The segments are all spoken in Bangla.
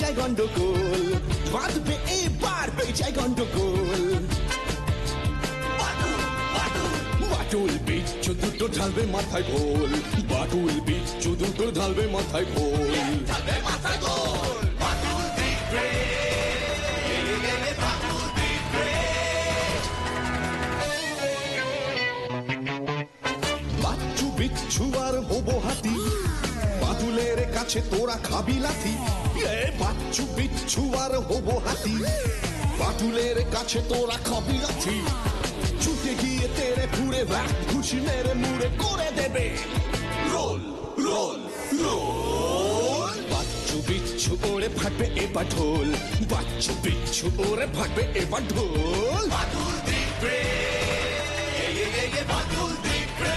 যায় গন্ডগোল, বাঁধবে এবার হয়ে যায় গন্ডগোল। বাটুল বিচ্ছু দুটো ঢালবে মাথায় ঘোল, বাটুল বিচ্ছু দুটো ঢালবে মাথায় ঘোল। বাচ্চু বিচ্ছু আর হবো হাতি, বাদুলের কাছে তোরা খাবি লাথি। বাচ্চু বিচ্ছু আর হবো হাতি, বাদুলের কাছে তোরা খাবি লাথি। ছুটে গিয়ে তেরে ফুড়ে ব্যাক ঘুষি মেরে মুড়ে করে দেবে রোল রোল রোল। বাচ্চু বিচ্ছু ওরে ফাটবে এবার ঢোল, বাচ্চু বিচ্ছু ওরে ফাটবে এবার ঢোল। বাদুল দিবে বাদুল দিবে।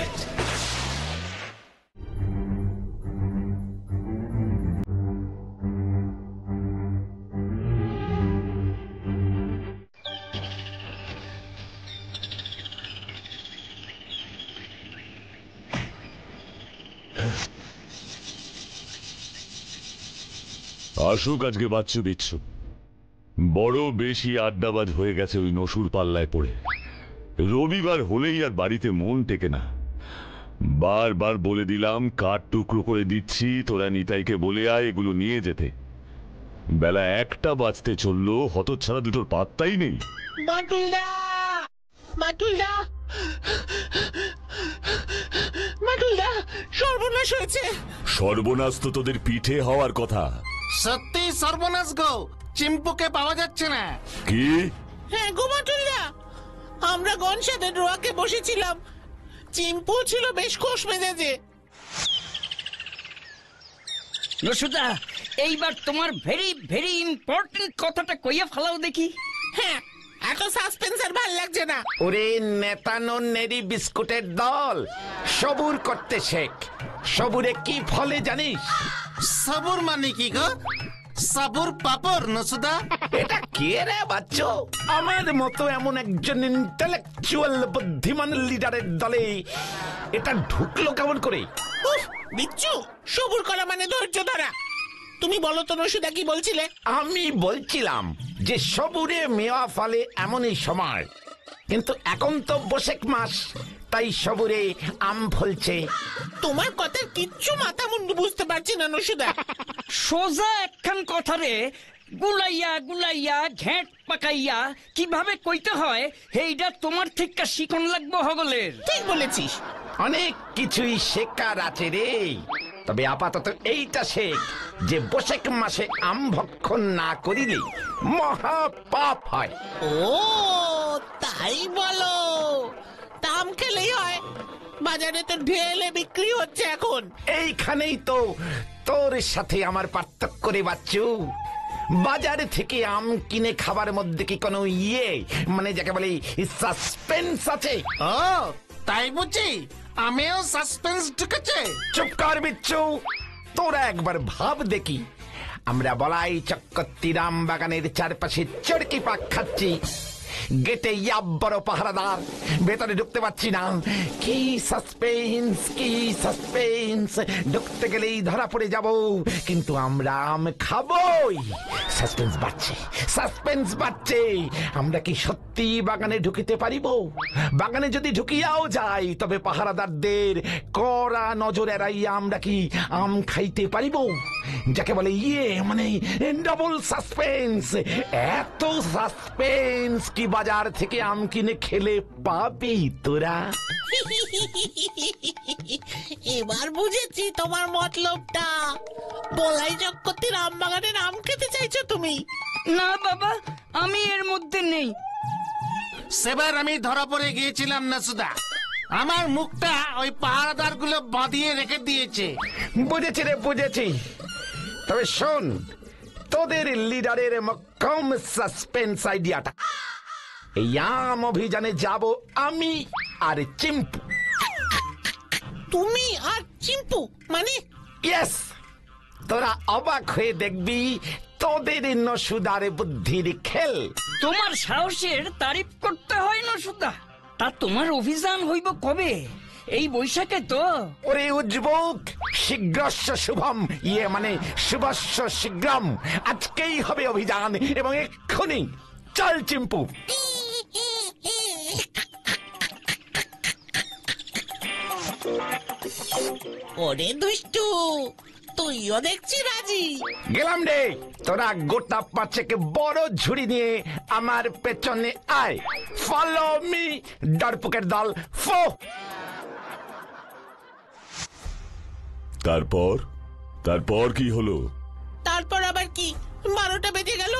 আসুক আজকে বাচ্চু বিচ্ছু, বড় বেশি আড্ডাবাজ হয়ে গেছে ওই নসুর পাল্লায় পড়ে। রবিবার হলেই আর বাড়িতে মন টেকে না। বারবার বলে দিলাম কাঠ টুকরো করে দিচ্ছি, তোরা নিতাইকে বলে আয় এগুলো নিয়ে যেতে। বেলা 1টা বাজতে চললো, হতচ্ছাড়া দুটোর পাত্তাই নেই। বাটুলদা, বাটুলদা, বাটুলদা, সর্বনাশ হয়েছে। সর্বনাশ তো তোদের পিঠে হওয়ার কথা। সত্যি সর্বনাশ গো, চিম্পুকে পাওয়া যাচ্ছে না। কি? হ্যাঁ গো বাটুলদা, আমরা গনসাদের রোয়াকে বসেছিলাম, চিম্পু ছিল বেশ খোশ মেজাজে। নসুদা, এইবার তোমার ভেরি ভেরি ইম্পর্টেন্ট কথাটা কইয়া ফেলাও দেখি। হ্যাঁ, এত সাসপেন্স আর ভাল লাগছে না। ওরে নেতানো নেরি বিস্কুটের দল, সবুর করতে শেখ। সবুরে কি ফলে জানিস? সবুর মানে কি গো? সাবুর পাপড় নসুদা। এটা কে রে বাচ্চো? আমার মতো এমন একজন ইন্টেলেকচুয়াল বুদ্ধিমান লিডারের দলে এটা ঢুকলো কেমন করে? উফ, বিচ্ছু, সবুর করা মানে ধৈর্য ধরা। তুমি বলো তো নসুদা কি বলছিলে? আমি বলছিলাম যে সবুরে মেওয়া ফলে এমনই সময়, কিন্তু এখন তো বৈশাখ মাস, তাই সবুরে আম ফলছে। তোমার কথা কিচ্ছু মাথা মুন্ডু বুঝতে পারছি না নসুদা। সোজা একখান কথারে গুলাইয়া গুলাইয়া ঘেঁট পাকাইয়া কিভাবে কইতে হয় এইটা তোমার থেকে শিখন লাগবো হগলের। ঠিক বলেছিস। অনেক কিছুই শেখার আছে রে, তবে আপাতত এইটা শেখ যে বৈশাখ মাসে আম ভক্ষণ না করিলে মহা পাপ হয়। ও তাই বলো? দাম খেলেই হয়? বাজারে তো ঢেলে বিক্রি হচ্ছে এখন। এইখানেই তো তোর সাথে আমার পার্থক্য রে বাচ্চু। বাজারে থেকে আম কিনে খাবার মধ্যে কি কোনো মানে যাকে বলে সাসপেন্স আছে? ও তাই বুঝি আমিও সাসপেন্স ঢুকেছে। চুপ কর বিচ্ছু, তোরা একবার ভাব দেখি, আমরা বলাই চক্কতি রাম বাগানের চারপাশে চড়কি পাক খাচ্ছি, গেটে বড় পাহারাদার, ভেতরে ঢুকতে পারছি না। কি সাসপেন্স, কি সাসপেন্স! ঢুকতে গেলেই ধরা পড়ে যাব, কিন্তু আমরা আম খাবই। সাসপেন্স বাড়ছে, সাসপেন্স বাড়ছে। আমরা কি সত্যি বাগানে ঢুকিতে পারিব? বাগানে যদি ঢুকিয়াও যাই, তবে পাহারাদারদের কড়া নজর এড়াইয়া আমরা কি আম খাইতে পারিব? যাকে বলে মানে ডবল সাসপেন্স। এত সাসপেন্স কি বাজার থেকে আম কিনে খেলে পাবি তোরা? এবার বুঝেছি তোমার মতলবটা। বলাই চক্কতির আম বাগানের আম খেতে চাইছো তুমি? না বাবা, আমি এর মধ্যে নেই। সেবার আমি ধরা পড়ে গিয়েছিলাম নসুদা, আমার মুখটা ওই পাহারাদার গুলো বাঁধিয়ে রেখে দিয়েছে। বুঝেছি রে, বুঝেছি। তবে শোন, তোদের লিডারের মক্কম সাসপেন্স আইডিয়াটা। এই আম অভিযানে যাব আমি আর চিম্পু। তুমি আর চিম্পু মানে? ইয়েস, তোরা অবাক হয়ে দেখবি তোদের নসুদার বুদ্ধির খেল। তোমার সাহসের তারিফ করতে হয় নসুদা। তা তোমার অভিযান হইব কবে? এই বৈশাখে তো। ওরে উজ্জবুক, শীঘ্রস্য শুভম, ইয়ে মানে শুভস্য শীঘ্রম। আজকেই হবে অভিযান এবং এক্ষুনি। চল চিম্পু। ওরে দুষ্টু, তুইও দেখছি রাজি। গেলাম রে। তোরা গোটা পাঁচেক বড় ঝুড়ি নিয়ে আমার পেছনে আয়। ফলো মি, ডরপুকের দল ফো। তারপর কি হলো? তারপর আবার কি, 12টা বেজে গেল,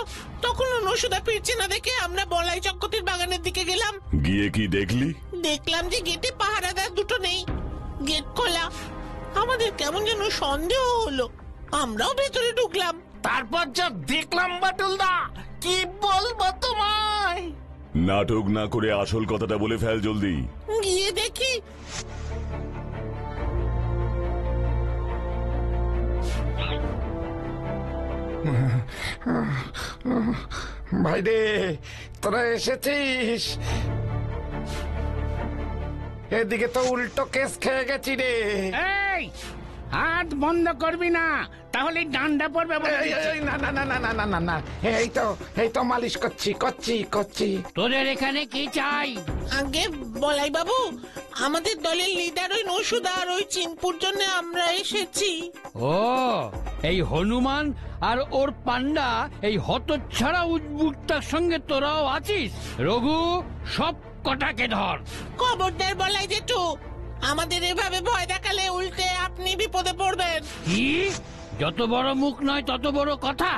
তখনও নসুদা ফিরছে না দেখে আমরা বলাই চক্কতির বাগানের দিকে গেলাম। গিয়ে কি দেখলি? দেখলাম যে গেটে পাহারাদার দুটো নেই, গেট খোলা। আমাদের কেমন যেন সন্দেহ হলো, আমরাও ভেতরে ঢুকলাম। তারপর যা দেখলাম বাটুলদা, কি বলবো তোমায়। নাটক না করে আসল কথাটা বলে ফেল জলদি। গিয়ে দেখি ভাই রে, তোরা এসেছিস। এদিকে তো উল্টো কেস খেয়ে গেছি রে। এই হাত বন্ধ করবি না, তাহলে ডান্ডা পড়বে বলে এই, দিচ্ছি। এই, না না না না না না না না, এই তো মালিশ করছি। তোদের এখানে কি চাই? আগে বলাই বাবু, আমাদের দলের লিডার ওই নসুদা আর ওই চিনপুর জন্য আমরা এসেছি। ও, এই হনুমান আর ওর পান্ডা, এই হতচ্ছাড়া উদ্বুকটার সঙ্গে তোরাও আছিস? রঘু, সব কটাকে ধর। খবরদার বলাই জেঠু, আমাদের এভাবে ভয় দেখালে উল্টে আপনি বিপদে পড়বেন। কি? যত বড় মুখ নয় তত বড় কথা।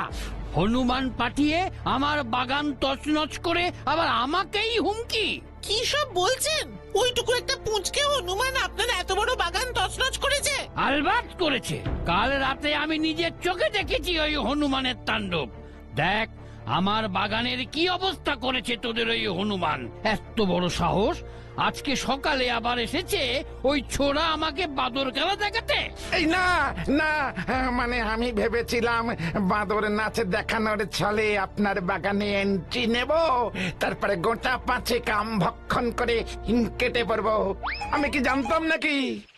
হনুমান পাঠিয়ে আমার বাগান তছনছ করে আবার আমাকেই হুমকি। কি সব বলছেন? ওইটুকু একটা পুঁচকে হনুমান আপনার এত বড় বাগান তছনছ করেছে? আলবাত করেছে। কাল রাতে আমি নিজের চোখে দেখেছি ওই হনুমানের তাণ্ডব। দেখ আমার বাগানের কি অবস্থা করেছে তোদের ওই হনুমান। এত বড় সাহস, আজকে সকালে আবার এসেছে ওই ছোড়া আমাকে বাদর খেলা দেখাতে। এই না না, মানে আমি ভেবেছিলাম বাঁদর নাচ দেখানোর ছলে আপনার বাগানে এন্ট্রি নেব, তারপরে গোটা পাঁচেক আম ভক্ষণ করে কেটে পড়বো। আমি কি জানতাম নাকি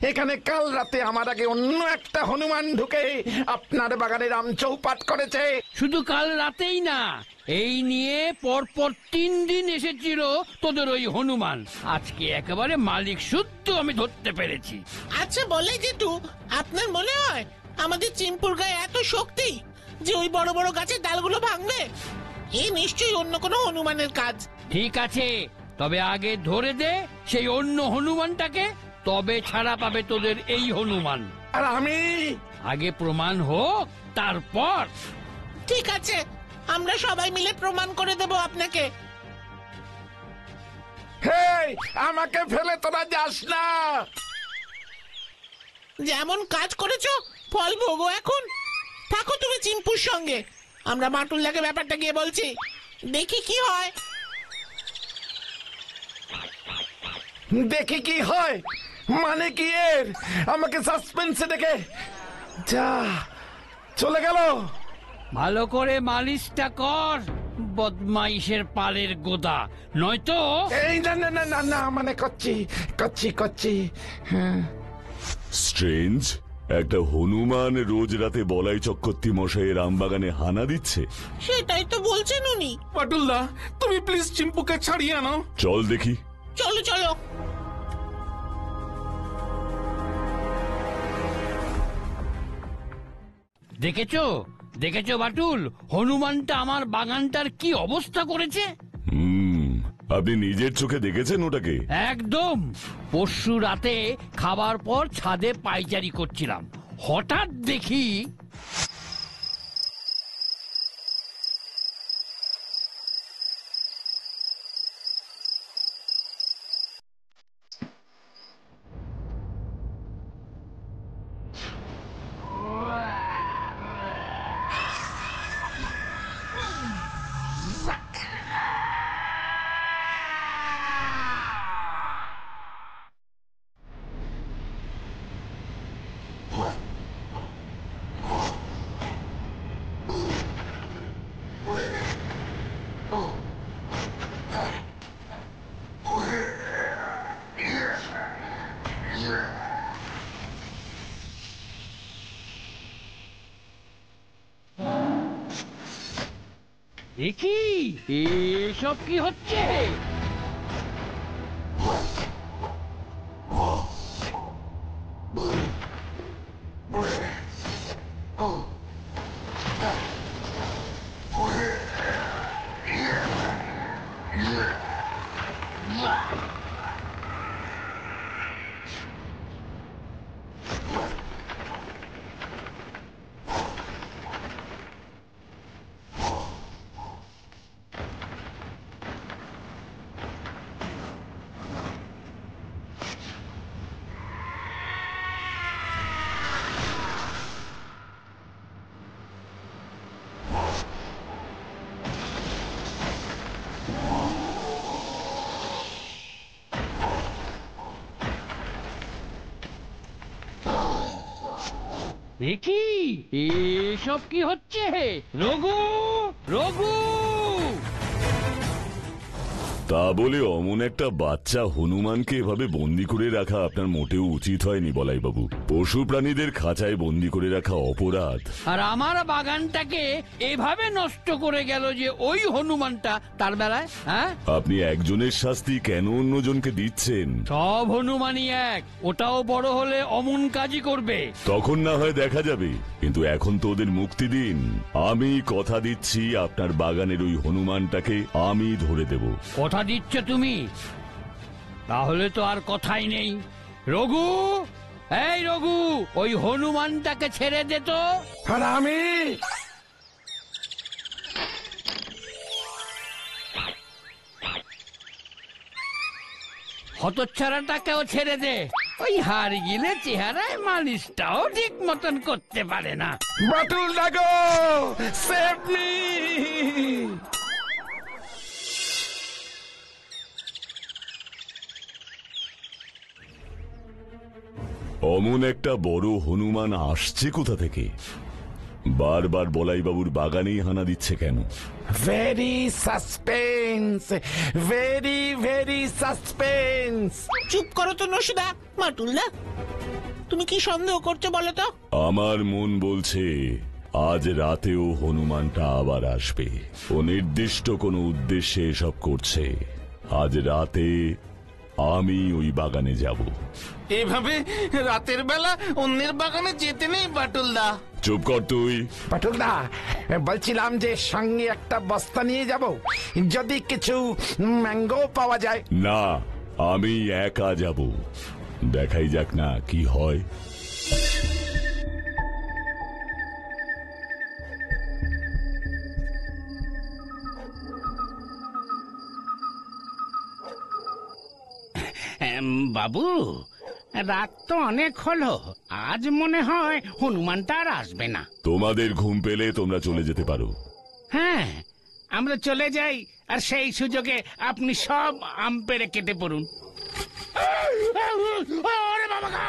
এখানে কাল রাতে আমার আগে অন্য একটা হনুমান ঢুকে আপনার বাগানের আম চৌপাট করেছে? শুধু কাল রাতেই না, এই নিয়ে পরপর 3 দিন এসেছিল তোদের ওই হনুমান। আজকে একেবারে মালিক শুদ্ধ আমি ধরতে পেরেছি। আচ্ছা বলাই জেঠু, আপনার মনে হয় আমাদের চিনপুর গায়ে এত শক্তি যে ওই বড় বড় গাছের ডালগুলো ভাঙবে? এই নিশ্চয়ই অন্য কোনো হনুমানের কাজ। ঠিক আছে, তবে আগে ধরে দে সেই অন্য হনুমানটাকে, তবে ছাড়া পাবে তোদের এই হনুমান। আর আমি? আগে প্রমাণ হোক, তারপর। ঠিক আছে, আমরা সবাই মিলে প্রমাণ করে দেব আপনাকে। হেই, আমাকে ফেলে তোরা যাস না। যেমন কাজ করেছো ফল ভোগো এখন। থাকো তুমি চিনপুর সঙ্গে, আমরা মাটুল্লাকে ব্যাপারটা গিয়ে বলছি, দেখি কি হয়। দেখি কি হয় মানে কি এর? আমাকে সাসপেন্সে দেখে যা চলে গেল। ভালো করে মালিশটা কর, বদমাইশের পালের গোদা, নয়তো। এই না না না না না, মানে করছি। হ্যাঁ। স্ট্রেঞ্জ, একটা হনুমান রোজ রাতে বলাই চক্রবর্তী মশাইয়ের আমবাগানে হানা দিচ্ছে। সেটাই তো বলছেন উনি। বাটুলদা, তুমি প্লিজ চিম্পুকে ছাড়িয়ে আনো। চল দেখি। চলো চলো। দেখেছো বাটুল, হনুমানটা আমার বাগানটার কি অবস্থা করেছে? আপনি নিজের চোখে দেখেছেন ওটাকে? একদম। পরশু রাতে খাবার পর ছাদে পায়চারি করছিলাম, হঠাৎ দেখি দেখি এসব কি হচ্ছে? দেখি এসব কি হচ্ছে? রঘু, রঘু! তা বলে অমন একটা বাচ্চা হনুমানকে এভাবে বন্দি করে রাখা আপনার মোটেও উচিত হয়নি বলাই বাবু। পশু প্রাণীদের খাঁচায় বন্দি করে রাখা অপরাধ। আর আমার বাগানটাকে এভাবে নষ্ট করে গেল যে ওই হনুমানটা তার বেলায়, হ্যাঁ? আপনি একজনের শাস্তি কেন অন্যজনকে দিচ্ছেন? সব হনুমানই এক, ওটাও বড় হলে অমন কাজই করবে। তখন না হয় দেখা যাবে, কিন্তু এখন তো ওদের মুক্তি দিন। আমি কথা দিচ্ছি আপনার বাগানের ওই হনুমানটাকে আমি ধরে দেব। কথা দিচ্ছ তুমি? তাহলে তো আর কথাই নেই। রঘু, এই রঘু, ওই হনুমানটাকে ছেড়ে দে তো। আর আমি হতচ্ছাড়াটাকেও ছেড়ে দে। ওই হার গিলে চেহারায় মালিশটাও ঠিক মতন করতে পারে না। বাটুল ডাগো, সেভ মি! অমন একটা বড় হনুমান আসছে কোথা থেকে? বারবার বলাইবাবুর বাগানেই হানা দিচ্ছে কেন? Very suspense, very very suspense. চুপ করো তো নসুদা। মাটুলদা, তুমি কি সন্দেহ করছো বলো তো? আমার মন বলছে আজ রাতেও হনুমানটা আবার আসবে। ও নির্দিষ্ট কোনো উদ্দেশ্যে এসব করছে। আজ রাতে আমি ওই বাগানে যাব। এভাবে রাতের বেলা অন্যের বাগানে যেতে নেই বাটুলদা। চুপ কর তুই। বাটুলদা, বলছিলাম যে সঙ্গে একটা বস্তা নিয়ে যাব, যদি কিছু ম্যাঙ্গো পাওয়া যায়। না, আমি একা যাব। দেখাই যাক না কি হয়। বাবু, রাত তো অনেক হলো, আজ মনে হয় হনুমানটা আর আসবে না। তোমাদের ঘুম পেলে তোমরা চলে যেতে পারো। হ্যাঁ, আমরা চলে যাই, আর সেই সুযোগে আপনি সব আম পেড়ে কেটে পড়ুন। ওরে বাবা!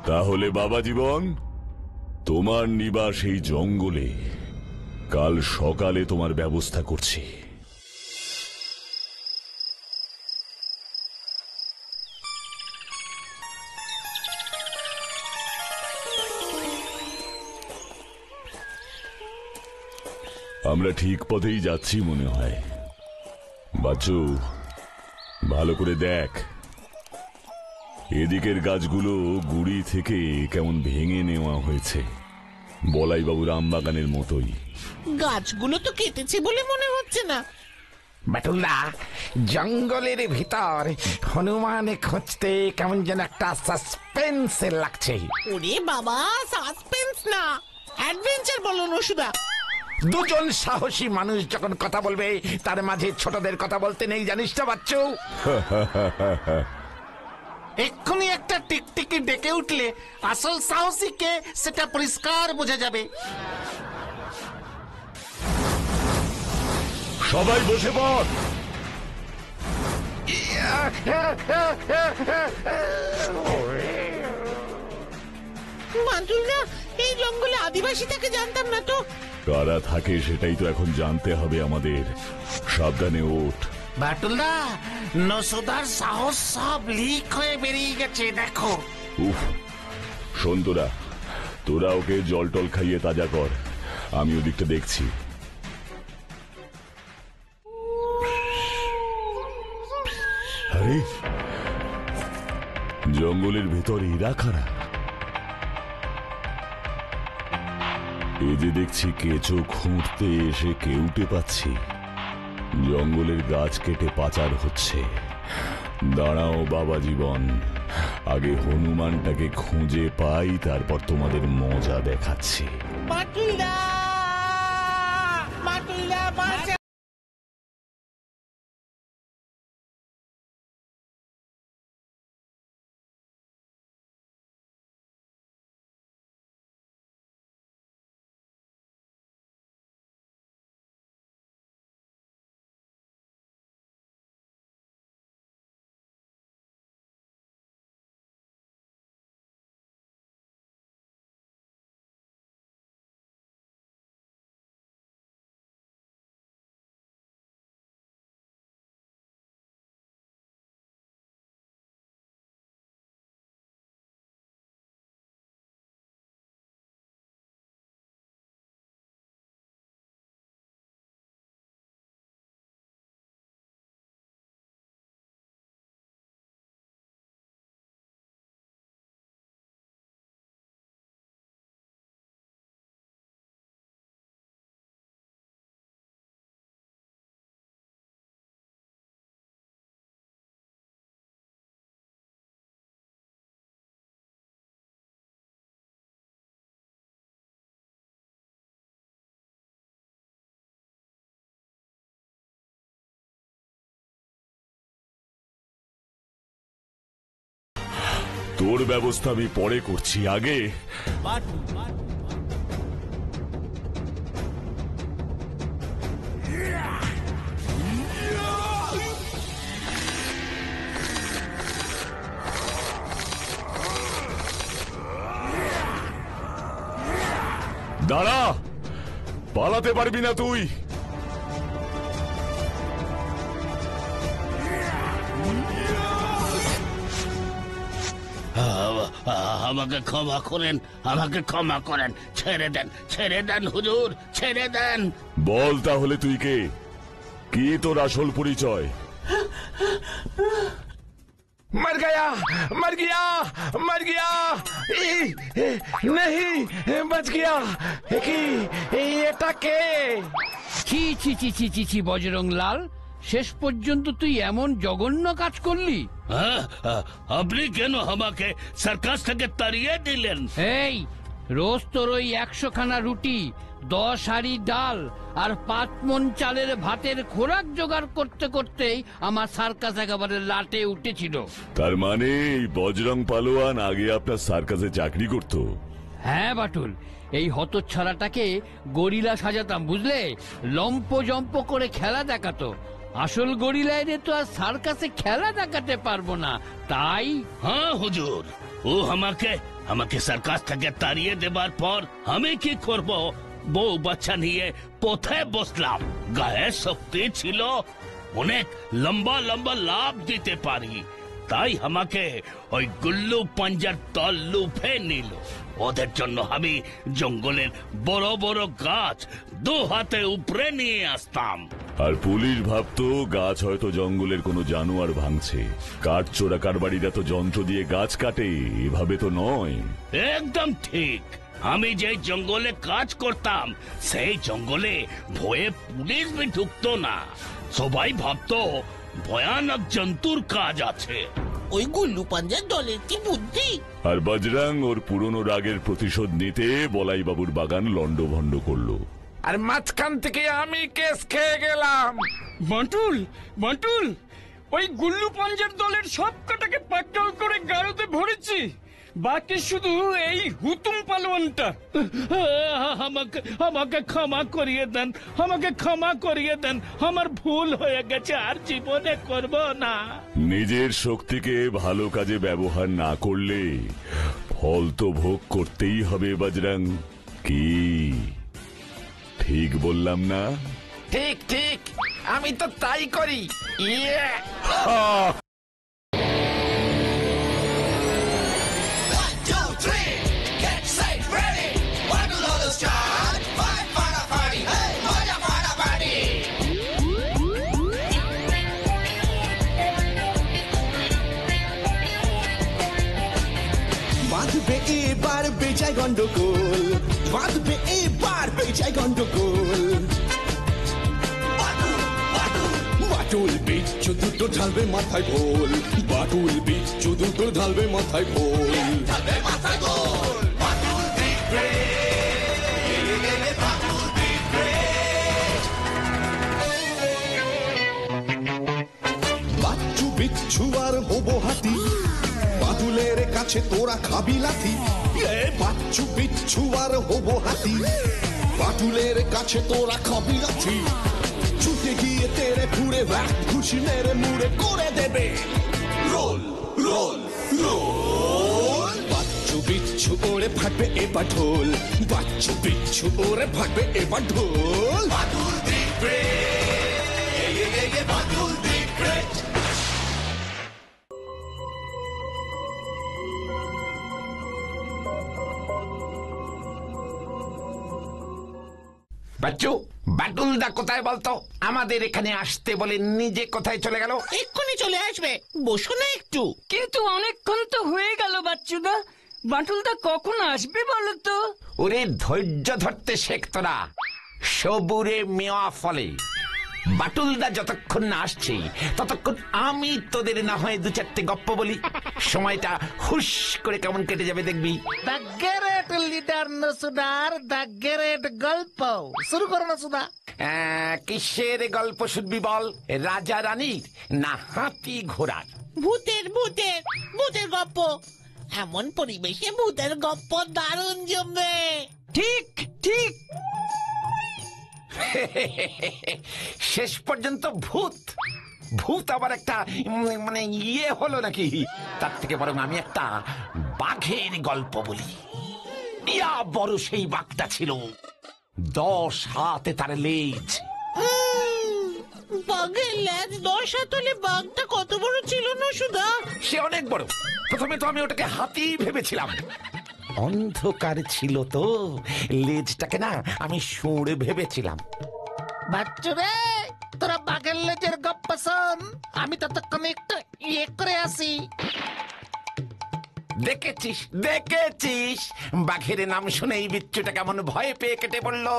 তাহলে বাবা জীবন, তোমার নিবাস এই জঙ্গলে, কাল সকালে তোমার ব্যবস্থা করছি। আমরা ঠিক পথেই যাচ্ছি মনে হয়। বাচ্চু, ভালো করে দেখ, এদিকের গাছগুলো গুড়ি থেকে কেমন ভেঙে নেওয়া হয়েছে, বলাইবাবুর আমবাগানের মতোই। গাছগুলো তো কেটেছে বলে মনে হচ্ছে না। বাটুলদা, জঙ্গলের ভিতর হনুমান খুঁজতে কেমন যেন একটা সাসপেন্স লাগছে। ওরে বাবা, সাসপেন্স না, অ্যাডভেঞ্চার বলো নসুদা। দুজন সাহসী মানুষ যখন কথা বলবে, তার মাঝে ছোটদের কথা বলতে নেই, জানিস তো বাচ্চু? এক্ষুনি একটা টিকটিকি ডেকে উঠলে আসল সাহসী কে সেটা পরিষ্কার বোঝা যাবে। সবাই বসে পড়। বাটুলদা, এই জঙ্গলে আদিবাসী থেকে জানতাম না তো। কারা থাকে সেটাই তো এখন জানতে হবে আমাদের। সাবধানে ওঠ। বাটুলদা, নসুদার সাহস সব লিক হয়ে বেরিয়ে গেছে, দেখো। উফ, শোন তোরা ওকে জল টল খাইয়ে তাজা কর, আমি ওদিকটা দেখছি। আরে, জঙ্গলের ভেতর এরা কারা? এই যে দেখছি কেঁচো খুঁড়তে এসে কেউটে পাচ্ছি, জঙ্গলের গাছ কেটে পাচার হচ্ছে। দাঁড়াও বাবা জীবন, আগে হনুমানটাকে খুঁজে পাই, তারপর তোমাদের মজা দেখাচ্ছি। বাটুলদা, বাটুলদা বাঁচা। তোর ব্যবস্থা আমি পরে করছি, আগে দাঁড়া, পালাতে পারবি না তুই। আমাকে ক্ষমা করেন, আমাকে ক্ষমা করেন, ছেড়ে দেন হুজুর, ছেড়ে দেন। বল তাহলে তুই কে, কি তোর আসল পরিচয়? मर गया मर गया मर गया नहीं बच गया কি এটা কে? ছি ছি ছি ছি ছি ছি বজরং লাল, শেষ পর্যন্ত তুই এমন জঘন্য কাজ করলি। আপনি কেন আমাকে সার্কাস থেকে তাড়িয়ে দিলেন? এই রোজ তোর ওই 100 খানা রুটি, 10 হাঁড়ি ডাল আর 5 মণ চালের ভাতের খোরাক জোগাড় করতে করতেই আমার সার্কাস একেবারে লাটে উঠেছিল। তার মানে এই বজরং পালোয়ান আগে আপনার সার্কাসে চাকরি করত? হ্যাঁ বাটুল, এই হতচ্ছাড়াটাকে গরিলা সাজাতাম বুঝলে, লম্প জম্প করে খেলা দেখাতো। আসল গরিলা এদের তো আর সার্কাসে খেলা দেখাতে পারবো না, তাই। হ্যাঁ হুজুর, ও আমাকে আমাকে সার্কাস থেকে তাড়িয়ে দেবার পর আমি কি করব? বউ বাচ্চা নিয়ে পথে বসলাম। গায়ে শক্তি ছিল, অনেক লম্বা লম্বা লাভ দিতে পারি, তাই আমাকে ওই গুল্লু পাঞ্জার দল লুফে নিল। ওদের জন্য আমি জঙ্গলের বড় বড় গাছ 2 হাতে উপরে নিয়ে আসতাম। আর পুলিশ ভাবতো গাছ হয়তো জঙ্গলের কোনো জানোয়ার ভাঙছে। কাঠ চোরা কারবারিরা তো যন্ত্র দিয়ে গাছ কাটে, এভাবে তো নয়। একদম ঠিক। আমি যে জঙ্গলে কাজ করতাম সেই জঙ্গলে ভয়ে পুলিশ भी ঢুকতো না। সবাই ভাবতো ভয়ানক জন্তুর কাজ আছে। ওই গুল্লু পাঞ্জার দলের কি বুদ্ধি! আর বজরং ওর পুরনো রাগের প্রতিশোধ নিতে বলাই বাবুর বাগান লন্ডভন্ড করলো। আর মাঝখান থেকে আমি কেস খেয়ে গেলাম। বাঁটুল, বাঁটুল, ওই গুল্লু পাঞ্জার দলের সব কটাকে পাকড়াও করে গাড়োতে ভরেছি, বাকি শুধু এই হুতুম পালোয়ানটা। আমাকে আমাকে ক্ষমা করিয়ে দেন, আমাকে ক্ষমা করিয়ে দেন। আমার ভুল হয়ে গেছে, আর জীবনে করব না। নিজের শক্তিকে ভালো কাজে ব্যবহার না করলে ফল তো ভোগ করতেই হবে বজরং। কি ঠিক বললাম না? ঠিক ঠিক, আমি তো তাই করি। ইয়ে! বাঁধবে এবার বেজায় গন্ডগোল, বাঁধবে এবার বেজায় গন্ডগোল। বাটুল বিচ্ছু দুটো ঢালবে মাথায় ভোল, বাটুল বিচ্ছু দুটো ঢালবে মাথায় ভোল। বাচ্চু বিচ্ছু আর হবো হাতি, বাদুলের কাছে তোরা খাবি লাথি। বাচ্চু বিচ্ছু আর হবো হাতি, বাদুলের কাছে তোরা খাবি লাথি। ছুটে গিয়ে তেরে ফুড়ে ঘুষি মেরে মুড়ে করে দেবে রোল রোল রোল। বাচ্চু বিচ্ছু ওরে ফাটবে এবার ঢোল, বাচ্চু বিচ্ছু ওরে ফাটবে এবার ঢোল। বাদুল দিক ব্রেক, বাদুল দিক ব্রেক। বাচ্চু, বাটুলদা কোথায় বলতো? আমাদের এখানে আসতে বলে নিজে কোথায় চলে গেল? এক্ষুনি চলে আসবে, বসো না একটু। কিন্তু অনেকক্ষণ তো হয়ে গেল বাচ্চুদা, বাটুলদা কখন আসবে বলো তো? ওরে ধৈর্য ধরতে শেখ তোরা, সবুরে মেওয়া ফলে। বাটুলদা যতক্ষণ না আসছে ততক্ষণ আমি তোদের না হয় 2-4টে গপ্প বলি, সময়টা হুশ করে কেমন কেটে যাবে দেখবি। দ্য গ্রেট লিডার নসুদার দ্য গ্রেট গল্প শুরু করো নসুদা। কিসের গল্প শুনবি বল? রাজা রানীর না হাতি ঘোড়ার? ভূতের ভূতের ভূতের গপ্প। এমন পরিবেশে ভূতের গপ্প দারুণ জমবে। ঠিক ঠিক। শেষ পর্যন্ত ভূত ভূত আবার একটা মানে ইয়ে হলো নাকি? তার থেকে বরং আমি একটা বাঘের গল্প বলি। ইয়া বড় সেই বাঘটা ছিল, 10 হাতে তার লেজ। বাঘের লেজ 10 হাত হলে বাঘটা কত বড় ছিল না সুধা? সে অনেক বড়। প্রথমে তো আমি ওটাকে হাতি ভেবেছিলাম, অন্ধকার ছিল তো লেজটাকে না আমি শুঁড়ে ভেবেছিলাম। বাচ্চুরে, তোরা বাঘের লেজের গপ্প শোন, আমি ততক্ষণে একটু ইয়ে করে আসি। দেখেছিস দেখেছিস, বাঘের নাম শুনেই বিচ্ছুটা কেমন ভয় পেয়ে কেটে পড়লো।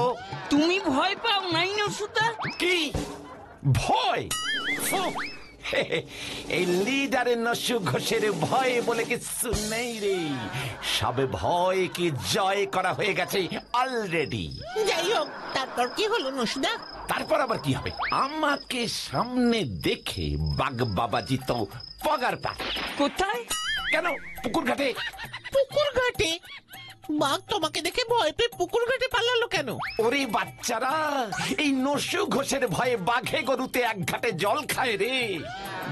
তুমি ভয় পাও নাই নসুদা? কি ভয়? এই লিডারের নসু ঘোষের ভয় বলে কিছু নেই রে, সবে ভয় কি জয় করা হয়ে গেছে অলরেডি। যাই হোক, তারপর কি হলো নসুদা? তারপর আবার কি হবে? আমাকে সামনে দেখে বাঘ বাবাজি তো পগার পা। কোথায়? কেন? পুকুর ঘাটে। পুকুর ঘাটে? বাঘ তোমাকে দেখে ভয় পেয়ে পুকুর ঘাটে পালালো কেন? ওরে বাচ্চারা, এই নসু ঘোষের ভয়ে বাঘে গরুতে এক ঘাটে জল খায় রে।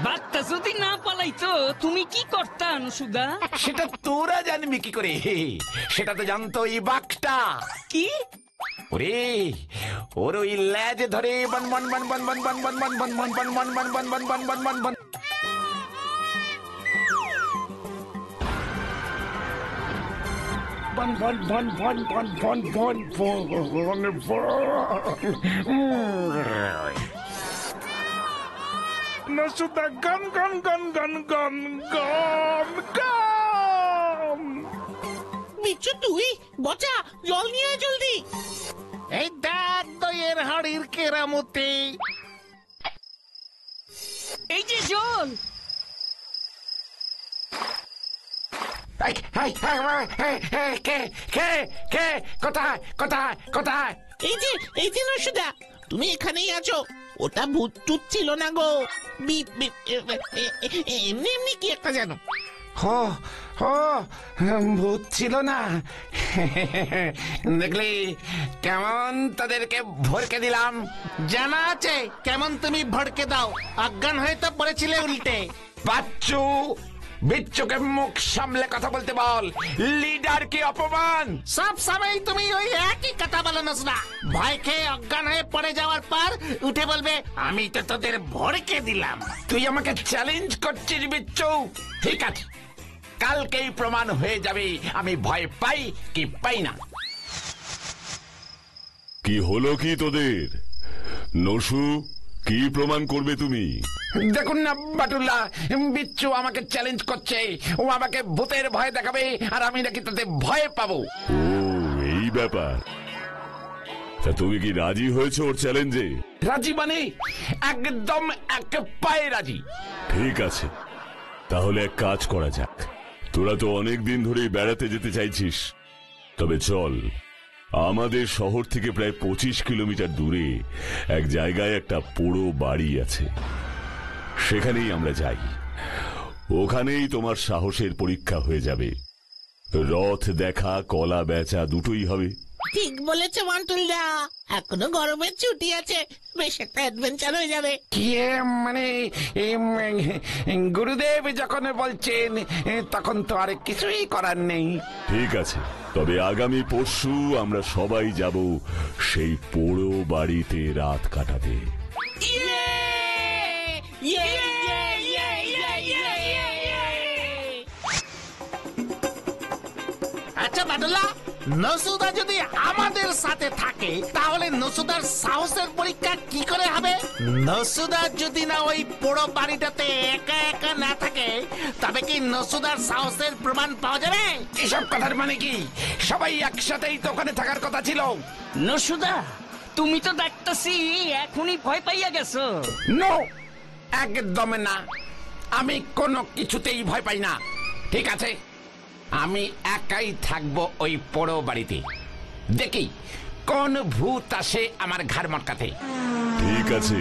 বাঘটা যদি না পালাইতো তুমি কি করতা নসুদা? সেটা তোরা জানবি কি করে? সেটা তো জানতো এই বাঘটা। কি? ওরে ওর ওই লেজ ধরে বন বন বন বন বন বন বন বন বন বন বন বন বন বন বন বন বন বন। বন বন বন বন বন বন বন নসুদা গান গান গান গান গান গান গান। বিচ্ছু তুই বচা জল নিয়ে আয় জলদি। এই দেখ দইয়ের হাড়ির কেরামতি। এই যে জল। এই, এই, এই, এই, কে কে কে কোথায় কোথায় কোথায়? এই যে নসুদা, তুমি এখানেই আছো। ওটা ভূত টুত ছিল না গো, এমনি এমনি কি একটা জানো। ও ও ভূত ছিল না? দেখলি কেমন তাদেরকে ভরকে দিলাম। জানা আছে কেমন তুমি ভড়কে দাও, অজ্ঞান হয়ে তো পড়েছিলে উল্টে। বাচ্চু, বিচ্ছুকে মুখ সামলে কথা বলতে বল। লিডার কি অপমান! সব সময় তুমি ওই একই কথা বলো নসরা। ভয় খেয়ে অজ্ঞান হয়ে পড়ে যাওয়ার পর উঠে বলবে আমি তো তোদের ভড়কে দিলাম। তুই আমাকে চ্যালেঞ্জ করছিস বিচ্ছু? ঠিক আছে, কালকেই প্রমাণ হয়ে যাবে আমি ভয় পাই কি পাই না। কি হলো কি তোদের? নসু, কি প্রমাণ করবে তুমি? দেখুন না বাটুল্লাহ, বিচ্ছু আমাকে চ্যালেঞ্জ করছে। ও আমাকে ভূতের ভয় দেখাবে আর আমি নাকি তাতে ভয় পাবো। ও এই ব্যাপার। তা তুমি কি রাজি হয়েছো ওর চ্যালেঞ্জে? রাজি মানে একদম এক পায়ে রাজি। ঠিক আছে, তাহলে এক কাজ করা যাক। তোরা তো অনেক দিন ধরেই বেড়াতে যেতে চাইছিস, তবে চল আমাদের শহর থেকে প্রায় 25 কিলোমিটার দূরে এক জায়গায় একটা পোড়ো বাড়ি আছে, সেখানেই আমরা যাই। ওখানেই তোমার সাহসের পরীক্ষা হয়ে যাবে। রথ দেখা, কলা বেচা দুটোই হবে। ঠিক বলেছে মান্টুলদা, এখনো গরমের ছুটি আছে, বেশ একটা অ্যাডভেঞ্চার হয়ে যাবে। কি মানে গুরুদেব যখন বলছেন তখন তো আর কিছুই করার নেই। ঠিক আছে, তবে আগামী পরশু আমরা সবাই যাব সেই পোড়ো বাড়িতে রাত কাটাতে। আচ্ছা বাটুলা, নসুদা যদি আমাদের সাথে থাকে তাহলে নসুদার সাহসের পরীক্ষা কি করে হবে? নসুদা যদি না ওই পোড়ো বাড়িটাতে একা একা না থাকে তবে কি নসুদার সাহসের প্রমাণ পাওয়া যাবে? এসব কথার মানে কি? সবাই একসাথেই তো ওখানে থাকার কথা ছিল। নসুদা, তুমি তো দেখতেছি এখনই ভয় পাইয়া গেছো। নো, একদম না। আমি কোনো কিছুতেই ভয় পাই না। ঠিক আছে, আমি একাই থাকবো ওই পোড়ো বাড়িতে। দেখি কোন ভূত আসে আমার ঘাড় মটকাতে। ঠিক আছে,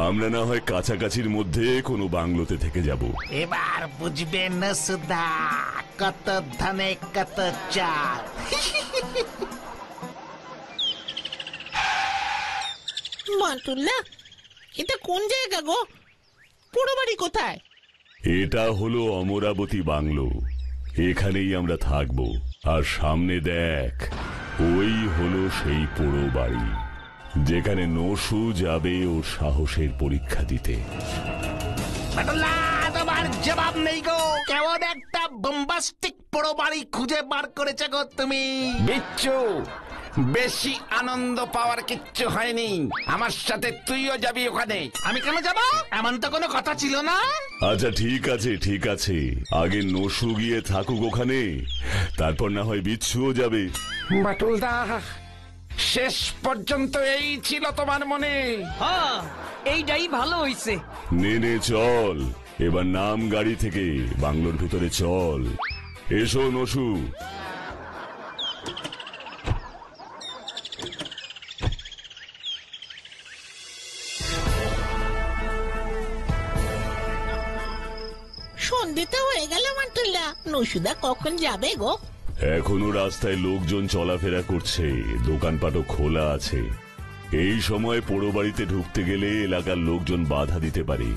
আমরা না হয় কাছাকাছির মধ্যে কোনো বাংলোতে থেকে যাব। এবার বুঝবে নসুদা কত ধানে কত চাল। মান্টুলদা, এটা কোন জায়গা গো? পোড়ো বাড়ি কোথায়? এটা হলো অমরাবতী বাংলো, এখানেই আমরা থাকবো। আর সামনে দেখ, ওই হলো সেই পোড়ো বাড়ি যেখানে নসু যাবে ওর সাহসের পরীক্ষা দিতে। বাটুলা, তোমার জবাব নেই গো। কেমন একটা বোম্বাস্টিক পোড়ো বাড়ি খুঁজে বার করেছে গো তুমি। বিচ্ছু, বেশি আনন্দ পাওয়ার কিচ্ছু হয়নি। আমার সাথে তুইও যাবি ওখানে। আমি কেন যাব? এমন তো কোনো কথা ছিল না। আচ্ছা ঠিক আছে, ঠিক আছে, আগে নসু গিয়ে থাকুক ওখানে, তারপর না হয় বিচ্ছুও যাবে। বাটুলদা, শেষ পর্যন্ত এই ছিল তোমার মনে? হ্যাঁ, এইটাই ভালো হইছে। নে নে চল, এবার নাম গাড়ি থেকে, বাংলোর ভিতরে চল। এসো নসু। সন্ধ্যেটা হয়ে গেল মান্টুলদা, নসুদা কখন যাবে গো? এখনো রাস্তায় লোকজন চলাফেরা করছে, দোকানপাটও খোলা আছে। এই সময় পোড়ো বাড়িতে ঢুকতে গেলে এলাকার লোকজন বাধা দিতে পারে।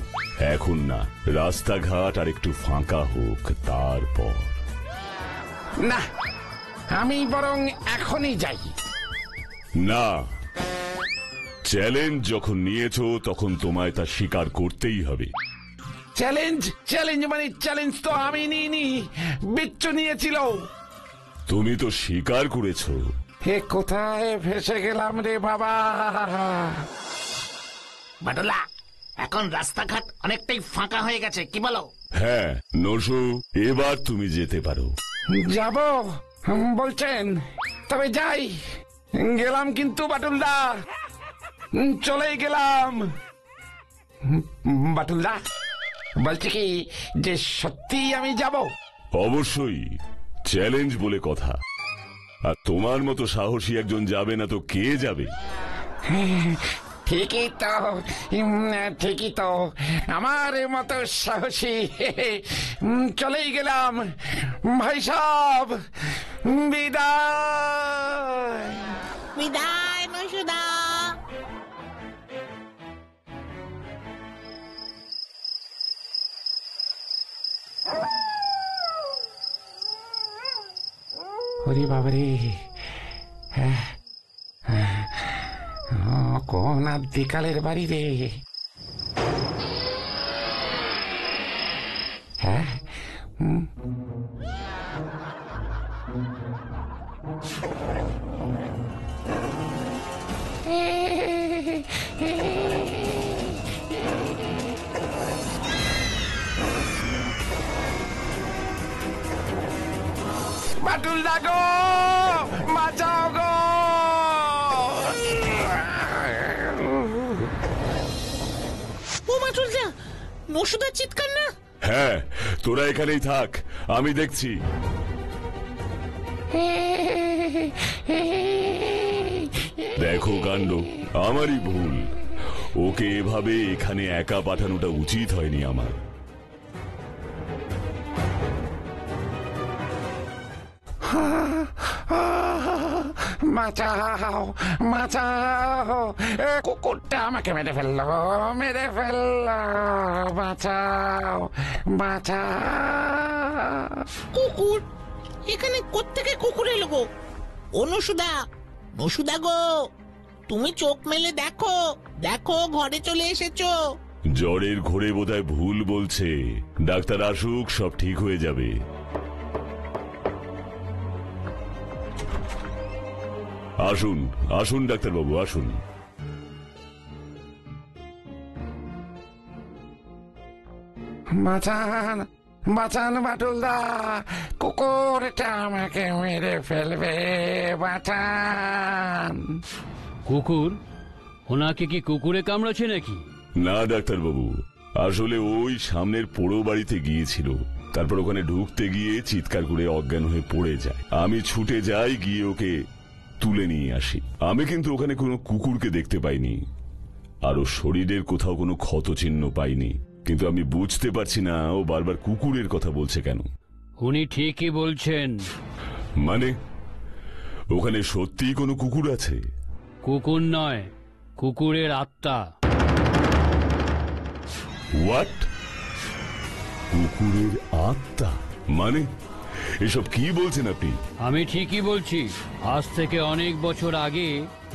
এখন না, রাস্তাঘাট আর একটু ফাঁকা হোক, তারপর। না, আমি বরং এখনই যাই। না, চ্যালেঞ্জ যখন নিয়েছো তখন তোমায় তা স্বীকার করতেই হবে। চ্যালেঞ্জ? চ্যালেঞ্জ মানে চ্যালেঞ্জ তো আমি নিইনি, বিচ্ছু নিয়েছিল। তুমি তো স্বীকার করেছো। এ কোথায় ফেসে গেলাম রে বাবা? বাটুলা, এখন রাস্তাঘাট অনেকটাই ফাঁকা হয়ে গেছে, কি বলো? হ্যাঁ নসু, এবার তুমি যেতে পারো। যাব বলছেন? তবে যাই। গেলাম কিন্তু বাটুলদা, চলেই গেলাম। বাটুলদা, বলছি কি যে সত্যি আমি যাব? অবশ্যই, চ্যালেঞ্জ বলে কথা। আর তোমার মতো সাহসী একজন যাবে না তো কে যাবে? ঠিকই তো, ঠিকই তো, আমার মতো সাহসী। চলেই গেলাম ভাই সাহেব, বিদায়। বিদায় নসুদা। ওরে বাবারে, কোন আদিকালের বাড়ি রে? হ্যাঁ, বাটুলদা গো, বাঁচাও গো! ও মাটুলদা, নসুদার চিৎকার না? হ্যাঁ, তোরা এখানেই থাক, আমি দেখছি। দেখো কাণ্ড, আমারই ভুল। ওকে এভাবে এখানে একা পাঠানোটা উচিত হয়নি আমার। বাঁচাও, বাঁচাও! কুকুরটা আমাকে মেরে ফেললো, মেরে ফেললো! বাঁচাও, বাঁচাও! কুকুর? এখানে কোত্থেকে কুকুর এলো গো? ও নসুদা, নসুদা গো, তুমি চোখ মেলে দেখো, দেখো ঘরে চলে এসেছো। জ্বরের ঘোরে বোধহয় ভুল বলছে। ডাক্তার আসুক, সব ঠিক হয়ে যাবে। আসুন, আসুন ডাক্তারবাবু, আসুন। বাঁচান, বাঁচান বাটুলদা! কুকুরটা আমাকে মেরে ফেলবে, বাঁচান! কুকুর? ওনাকে কি কুকুরে কামড়াচ্ছে নাকি? না ডাক্তারবাবু, আসলে ওই সামনের পোড়ো বাড়িতে গিয়েছিল, তারপর ওখানে ঢুকতে গিয়ে চিৎকার করে অজ্ঞান হয়ে পড়ে যায়। আমি ছুটে যাই, গিয়ে ওকে তুলে নিয়ে আসি। আমি কিন্তু ওখানে কোনো কুকুরকে দেখতে পাইনি, আর ওর শরীরের কোথাও কোনো ক্ষত চিহ্ন পাইনি। কিন্তু আমি বুঝতে পারছি না ও বারবার কুকুরের কথা বলছে কেন। উনি ঠিকই বলছেন। মানে ওখানে সত্যিই কোনো কুকুর আছে? কুকুর নয়, কুকুরের আত্মা। হোয়াট? কুকুরের আত্মা? মানে এসব কি বলছেন আপনি? আমি ঠিকই বলছি। আজ থেকে অনেক বছর আগে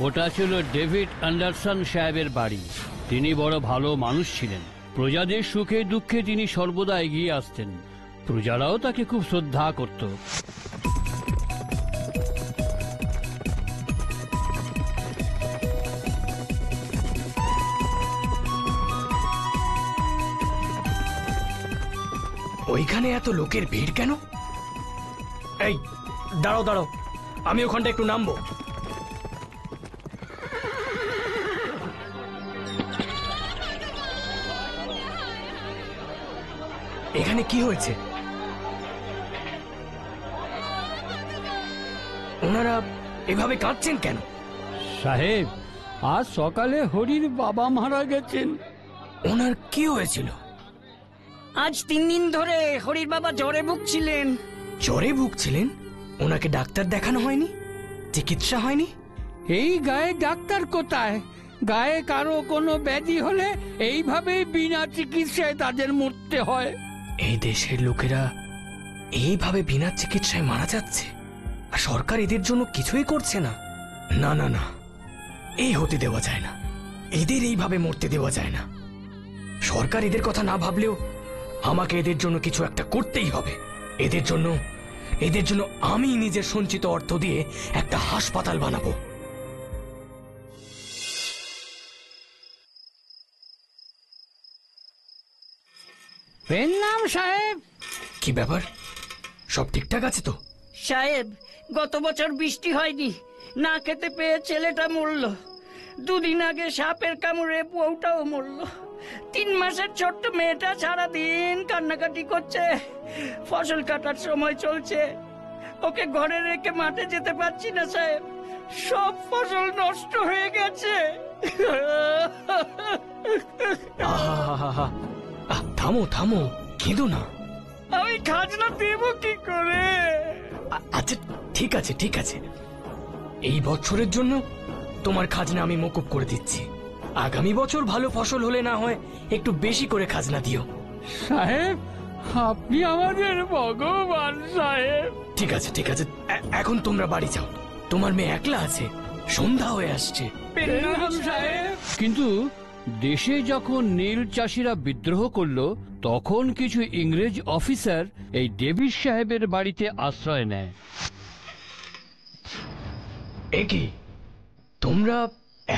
ওটা ছিল ডেভিড অ্যান্ডারসন সাহেবের বাড়ি। তিনি বড় ভালো মানুষ ছিলেন। প্রজাদের সুখে দুঃখে তিনি সর্বদা এগিয়ে আসতেন। প্রজারাও তাকে খুব শ্রদ্ধা করত। ওইখানে এত লোকের ভিড় কেন? এই দাঁড়াও দাঁড়াও, আমি ওখানটা একটু নামবো। এখানে কি হয়েছে? ওনারা এভাবে কাঁদছেন কেন? সাহেব, আজ সকালে হরির বাবা মারা গেছেন। ওনার কি হয়েছিল? আজ 3 দিন ধরে হরির বাবা জ্বরে ভুগছিলেন। জ্বরে ভুগছিলেন? ওনাকে ডাক্তার দেখানো হয়নি? চিকিৎসা হয়নি? এই গায়ে ডাক্তার কোথায়? গায়ে কারো কোনো ব্যাধি হলে এইভাবেই বিনা চিকিৎসায় তাদের মরতে হয়। এই দেশের লোকেরা এইভাবে বিনা চিকিৎসায় মারা যাচ্ছে, আর সরকার এদের জন্য কিছুই করছে না। না না না, এই হতে দেওয়া যায় না, এদের এইভাবে মরতে দেওয়া যায় না। সরকার এদের কথা না ভাবলেও আমাকে এদের জন্য কিছু একটা করতেই হবে। এদের জন্য আমি নিজের সঞ্চিত অর্থ দিয়ে একটা হাসপাতাল বানাবো। প্রণাম সাহেব। কি ব্যাপার, সব ঠিকঠাক আছে তো? সাহেব, গত বছর বৃষ্টি হয়নি, না খেতে পেয়ে ছেলেটা মরল। দুদিন আগে সাপের কামড়ে বউটাও মরল। 3 মাসের ছোট্ট মেয়েটা সারাদিন কান্নাকাটি করছে। ফসল কাটার সময় চলছে, ওকে ঘরে রেখে মাঠে যেতে পারছি না সাহেব। সব ফসল নষ্ট হয়ে গেছে। আহা, থামো থামো, কেঁদো না। আমি খাজনা দেব কি করে? আচ্ছা ঠিক আছে ঠিক আছে, এই বছরের জন্য তোমার খাজনা আমি মকুব করে দিচ্ছি। আগামী বছর ভালো ফসল হলে না হয় একটু বেশি করে খাজনা দিও। সাহেব, আপনি আমাদের ভগবান সাহেব। ঠিক আছে ঠিক আছে, এখন তোমরা বাড়ি যাও, তোমার মেয়ে একলা আছে, সন্ধ্যা হয়ে আসছে। প্রণাম সাহেব। কিন্তু দেশে যখন নীল চাষিরা বিদ্রোহ করলো, তখন কিছু ইংরেজ অফিসার এই ডেভিড সাহেবের বাড়িতে আশ্রয় নেয়। এ কি, তোমরা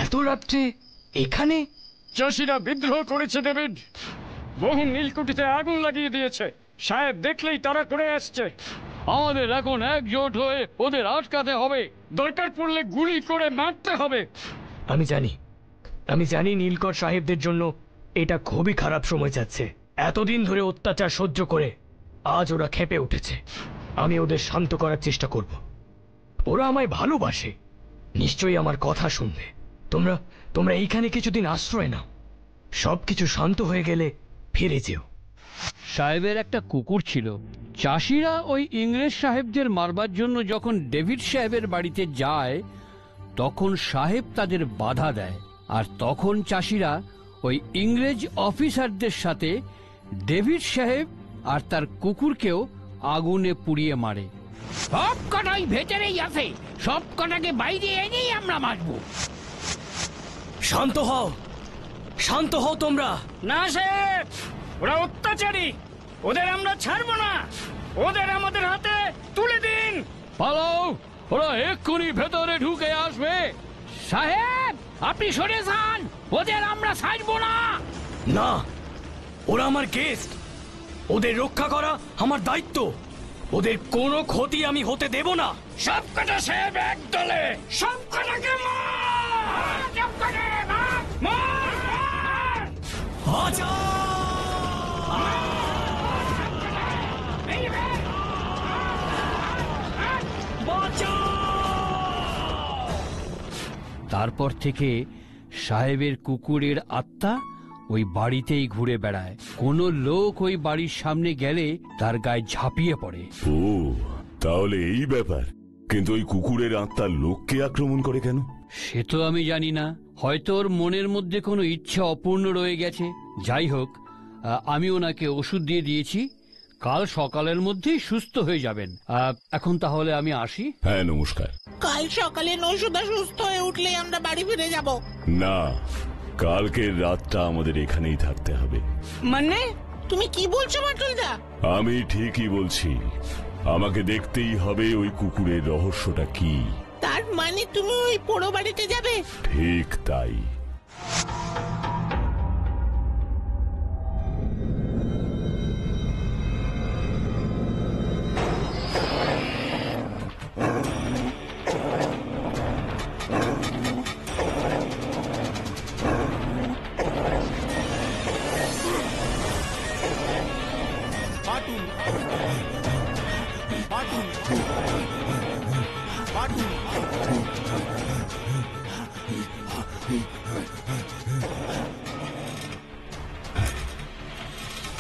এত রাত্রে এখানে? চাষিরা বিদ্রোহ করেছে ডেভিড, বহু নীলকুঠিতে আগুন লাগিয়ে দিয়েছে। সাহেব দেখলেই তারা করে আসছে। আমাদের এখন একজোট হয়ে ওদের আটকাতে হবে। দরকার পড়লে গুলি করে মারতে হবে। আমি জানি নীলকর সাহেবদের জন্য এটা খুবই খারাপ সময় যাচ্ছে। এতদিন ধরে অত্যাচার সহ্য করে আজ ওরা ক্ষেপে উঠেছে। আমি ওদের শান্ত করার চেষ্টা করব। ওরা আমায় ভালোবাসে, নিশ্চয়ই আমার কথা শুনবে। তোমরা এইখানে কিছুদিন আশ্রয় নাও, সবকিছু শান্ত হয়ে গেলে ফিরে যেও। সাহেবের একটা কুকুর ছিল। চাষিরা ওই ইংরেজ সাহেবদের মারবার জন্য যখন ডেভিড সাহেবের বাড়িতে যায়, তখন সাহেব তাদের বাধা দেয়। আর তখন চাষিরা ওই ইংরেজ অফিসারদের সাথে ডেভিড সাহেব আর তার কুকুরকেও আগুনে পুড়িয়ে মারে। সব কটাই ভেতরেই আছে, সব কটাকে বাইরে এনেই আমরা মারবো। শান্ত হও তোমরা। না সাহেব, ওরা অত্যাচারী, ওদের আমরা ছাড়বো না। ওদের আমাদের হাতে তুলে দিন। পালাও, ওরা এক্ষুনি ভেতরে ঢুকে আসবে। সাহেব, আপনি সরে যান, ওদের আমরা ছাড়বো না। না, ওরা আমার গেস্ট, ওদের রক্ষা করা আমার দায়িত্ব। ওদের কোনো ক্ষতি আমি হতে দেব না। সব কটা সাহেব এক দলে, সব কটাকে মার, সব কটা মার, মার, আচ্ছা, তারপর থেকে সাহেবের কুকুরের আত্মা ওই বাড়িতেই ঘুরে বেড়ায়। কোনো লোক ওই বাড়ির সামনে গেলে তার গায়ে ঝাঁপিয়ে পড়ে। ও, তাহলে এই ব্যাপার। কিন্তু ওই কুকুরের আত্মা লোককে আক্রমণ করে কেন? সে তো আমি জানি না, হয়তো ওর মনের মধ্যে কোনো ইচ্ছা অপূর্ণ রয়ে গেছে। যাই হোক, আমি ওনাকে ওষুধ দিয়ে দিয়েছি, কাল সকালের মধ্যেই সুস্থ হয়ে যাবেন। এখন তাহলে আমি আসি। হ্যাঁ, নমস্কার। কাল সকালে নসুদা সুস্থ হয়ে উঠলে আমরা বাড়ি ফিরে যাব। না, কালকের রাতটা আমাদের এখানেই থাকতে হবে। মানে? তুমি কি বলছো মাটুলদা? আমি ঠিকই বলছি, আমাকে দেখতেই হবে ওই কুকুরের রহস্যটা কি। তার মানে তুমি ওই পোড়ো বাড়িতে যাবে? ঠিক তাই।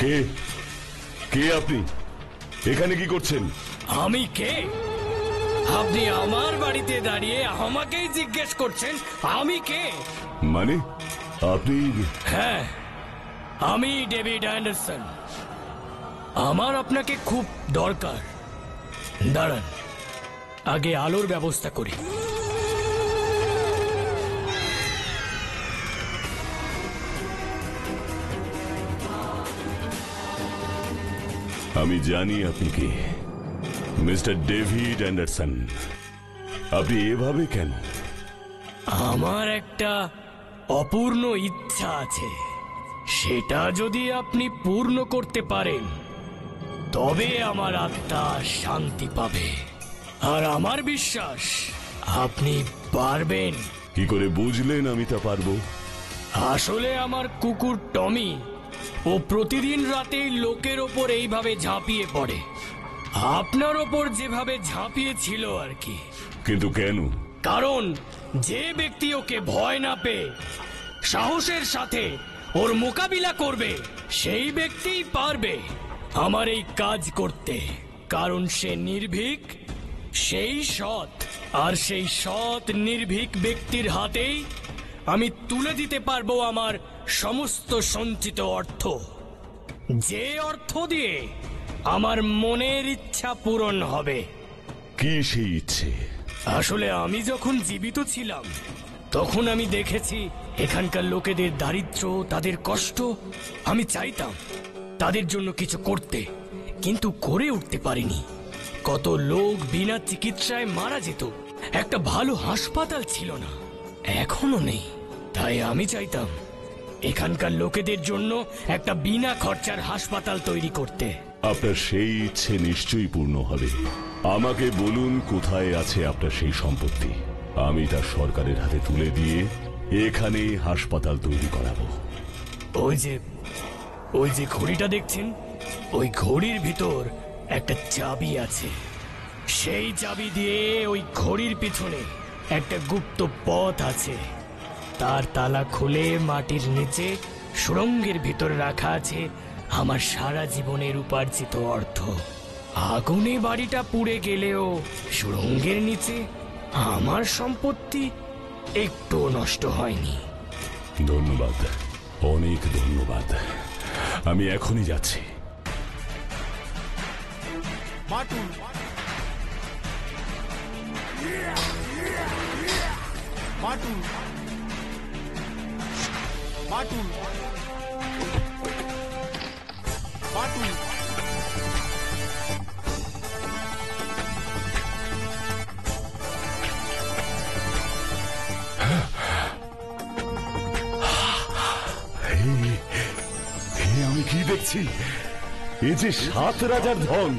কে কে আপনি? এখানে কি করছেন? আমি কে? আপনি আমার বাড়িতে দাঁড়িয়ে আমাকেই জিজ্ঞেস করছেন আমি কে? মানে আপনি? হ্যাঁ, আমি ডেভিড অ্যান্ডারসন। আমার আপনাকে খুব দরকার। দাঁড়ান, আগে আলোর ব্যবস্থা করি। আমি জানি আপনি কে, মিস্টার ডেভিড অ্যান্ডারসন। আপনি এভাবে কেন? আমার একটা অপূর্ণ ইচ্ছা আছে, সেটা যদি আপনি পূর্ণ করতে পারেন তবে আমার আত্মা শান্তি পাবে। আর আমার বিশ্বাস আপনি পারবেন। কি করে বুঝলেন আমি তা পারবো? আসলে আমার কুকুর টমি ও প্রতিদিন রাতেই লোকের ওপর এইভাবে ঝাঁপিয়ে পড়ে, আপনার ওপর যেভাবে ঝাঁপিয়েছিল আর কি। কিন্তু কেন? কারণ যে ব্যক্তি ওকে ভয় না পেয়ে সাহসের সাথে ওর মোকাবিলা করবে সেই ব্যক্তিই পারবে আমার এই কাজ করতে। কারণ সে নির্ভীক, সেই সৎ, আর সেই সৎ নির্ভীক ব্যক্তির হাতেই আমি তুলে দিতে পারবো আমার সমস্ত সঞ্চিত অর্থ, যে অর্থ দিয়ে আমার মনের ইচ্ছা পূরণ হবে। কি সেই ইচ্ছে? আসলে আমি যখন জীবিত ছিলাম তখন আমি দেখেছি এখানকার লোকেদের দারিদ্র্য, তাদের কষ্ট। আমি চাইতাম তাদের জন্য কিছু করতে, কিন্তু করে উঠতে পারিনি। কত লোক বিনা চিকিৎসায় মারা যেত, একটা ভালো হাসপাতাল ছিল না, এখনো নেই। তাই আমি চাইতাম এখানকার লোকেদের জন্য একটা বিনা খরচার হাসপাতাল তৈরি করতে। আপনার সেই ইচ্ছে নিশ্চয়ই পূর্ণ হবে। আমাকে বলুন কোথায় আছে আপনার সেই সম্পত্তি, আমি তা সরকারের হাতে তুলে দিয়ে এখানে হাসপাতাল তৈরি করাবো। ওই যে ঘড়িটা দেখছেন, ওই ঘড়ির ভিতর একটা চাবি আছে। সেই চাবি দিয়ে ওই ঘড়ির পিছনে একটা গুপ্ত পথ আছে। তার তালা খুলে মাটির নিচে সুড়ঙ্গের ভিতর রাখা আছে আমার সারা জীবনের উপার্জিত অর্থ। আগুনে বাড়িটা পুড়ে গেলেও সুড়ঙ্গের নিচে আমার সম্পত্তি একটু নষ্ট হয়নি। ধন্যবাদ, অনেক ধন্যবাদ। আমি এখনই যাচ্ছি। মাটু মাটু মাটু মাটু আমি কি দেখছি? এ যে 7 রাজার ধন।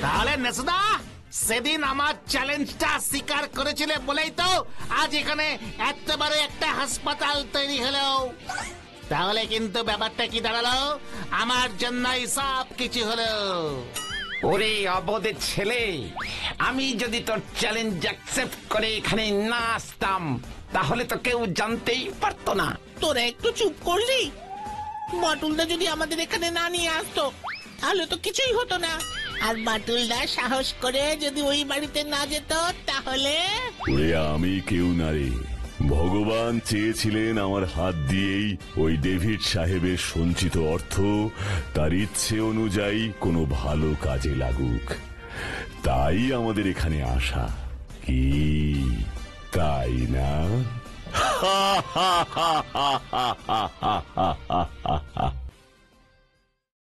তাহলে নেসুদা, সেদিন আমার চ্যালেঞ্জটা স্বীকার করেছিলে বলেই তো আজ এখানে এত বড় একটা হাসপাতাল তৈরি হলো। তাহলে কিন্তু ব্যাপারটা কি দাঁড়ালো? আমার জন্যই সব কিছু হলো। ওরে অবধের ছেলে, আমি যদি তোর চ্যালেঞ্জ অ্যাকসেপ্ট করে এখানে না আসতাম তাহলে তো কেউ জানতেই পারতো না। তোরা একটু চুপ করলি? বাটুলদা যদি আমাদের এখানে না নিয়ে আসতো তাহলে তো কিছুই হতো না। আর বাটুলদা সাহস করে যদি ওই বাড়িতে না যেত তাহলে ওরে আমি কেউ না রে, ভগবান চেয়েছিলেন আমার হাত দিয়েই ওই ডেভিড সাহেবের সঞ্চিত অর্থ তার ইচ্ছে অনুযায়ী কোনো ভালো কাজে লাগুক। তাই আমাদের এখানে আসা, কি তাই না? হা হা হা হা হা হা হা হা।